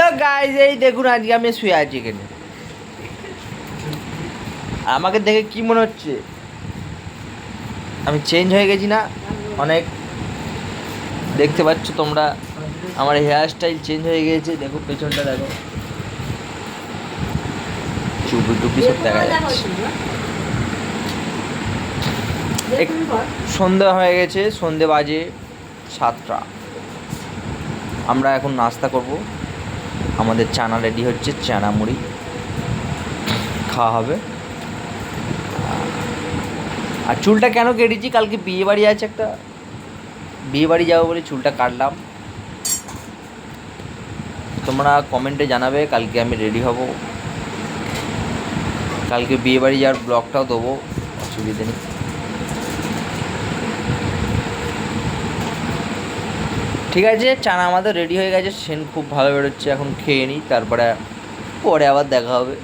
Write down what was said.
Hello guys, এই দেখুন আজকে আমি শুয়ে আছি এখানে। আমাকে দেখে কি মনে হচ্ছে আমি চেঞ্জ হয়ে গেছি না? অনেক দেখতে পাচ্ছ তোমরা, আমার হেয়ার স্টাইল চেঞ্জ হয়ে গিয়েছে। দেখো পেছনটা দেখো, চুপি টুপি সব দেখা যাচ্ছে। সন্ধে হয়ে গেছে, সন্ধে বাজে 7টা। আমরা এখন নাস্তা করব। আমাদের চানা রেডি হচ্ছে, চানা মুড়ি খাওয়া হবে। আর চুলটা কেন কেটেছি, কালকে বিয়ে বাড়ি আছে, একটা বিয়ে বাড়ি যাবো বলে চুলটা কাটলাম। তোমরা কমেন্টে জানাবে, কালকে আমি রেডি হব। কালকে বিয়ে বাড়ি যাওয়ার ব্লগটাও দেবো, অসুবিধে নেই। ঠিক আছে, চানা আমাদের রেডি হয়ে গেছে, সেন্ট খুব ভালো বেরোচ্ছে। এখন খেয়ে নিই, তারপরে পরে আবার দেখা হবে।